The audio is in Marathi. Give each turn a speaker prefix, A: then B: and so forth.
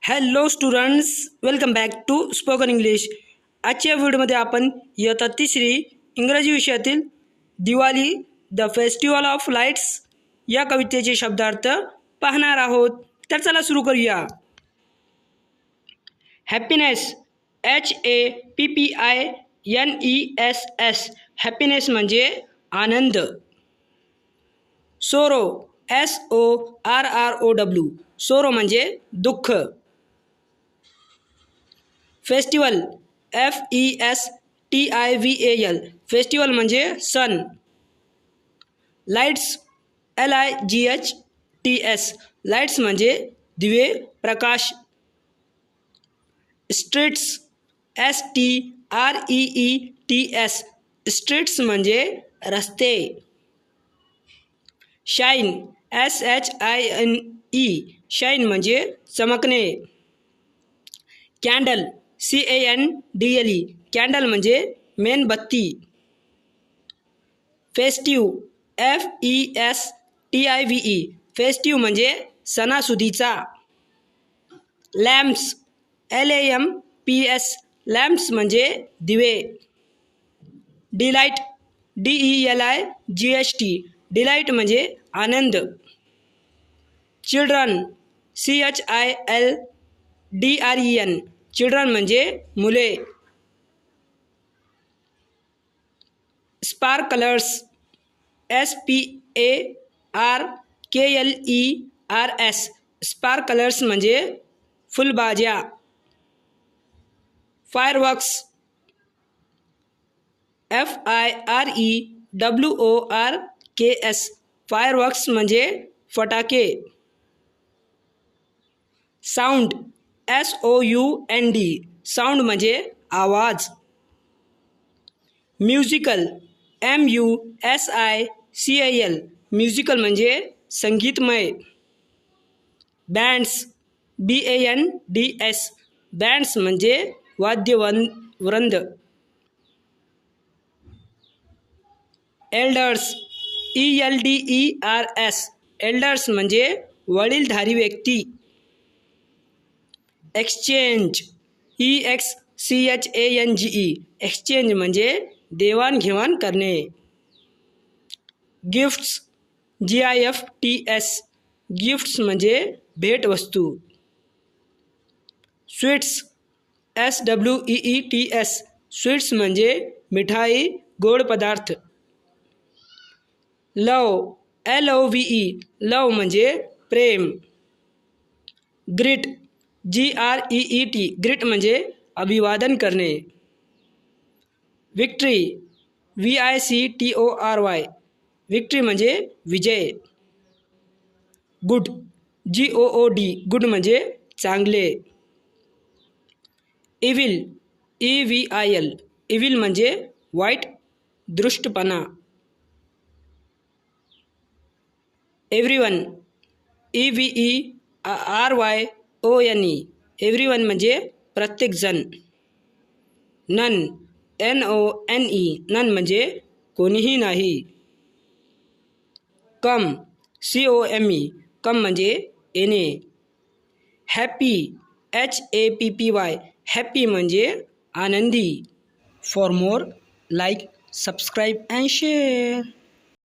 A: Hello students, welcome back to spoken English. आजच्या व्हिडिओमध्ये आपण इयत्ता तिसरी इंग्रजी विषयातील Diwali the festival of lights या कवितेचे शब्दार्थ पाहणार आहोत. तर चला सुरू करूया. हॅपीनेस, HAPPINESS, हॅपीनेस म्हणजे आनंद. सोरो, SORROW, सोरो म्हणजे दुःख. फेस्टिवल, FESTIVAL, फेस्टिवल म्हणजे सण. लाईट्स, LIGHTS, लाईट्स म्हणजे दिवे प्रकाश. स्ट्रीट्स, STREETS, स्ट्रीट्स म्हणजे रस्ते. शाईन, SHINE, शाईन म्हणजे चमकणे. कॅन्डल, CANDLE, कॅन्डल म्हणजे मेणबत्ती. फेस्टिव्ह, FESTIVE, फेस्टिव्ह म्हणजे सणासुदीचा. लॅम्प्स, LAMPS, लॅम्प्स म्हणजे दिवे. डिलाईट, DELIGHT, डिलाईट म्हणजे आनंद. चिल्ड्रन, CHILDREN, चिल्ड्रन म्हणजे मुले. स्पार्कलर्स, SPARKLERS, स्पार्कलर्स म्हणजे फुलबाज्या. फायरवर्क्स, FIREWORKS, फायरवर्क्स म्हणजे फटाके. साऊंड, SOUND, साऊंड म्हणजे आवाज. म्युझिकल, MUSICAL, म्युझिकल म्हणजे संगीतमय. बँड्स, BANDS, बँड्स म्हणजे वाद्यवृंद. एल्डर्स, ELDERS, एल्डर्स म्हणजे वडीलधारी व्यक्ती. एक्सचेंज, EXCHANGE, एक्सचेंज म्हणजे देवाणघेवाण करणे. गिफ्ट्स, GIFTS, गिफ्ट्स म्हणजे भेटवस्तू. स्वीट्स, SWEETS, स्वीट्स म्हणजे मिठाई, गोड पदार्थ. लव, LOVE, लव म्हणजे प्रेम. ग्रीट, GREET, ग्रीट म्हणजे अभिवादन करणे. विक्ट्री, VICTORY, विक्ट्री म्हणजे विजय. गुड, GOOD, गुड म्हणजे चांगले. इव्हिल, EVIL, इव्हिल म्हणजे वाईट, दृष्टपणा. एव्हरीवन, EVERYONE, एव्हरीवन म्हणजे प्रत्येकजण. नन, NONE, नन म्हणजे कोणीही नाही. कम, COME, कम म्हणजे येणे. हॅपी, HAPPY, हॅपी म्हणजे आनंदी. For more, like, subscribe and share.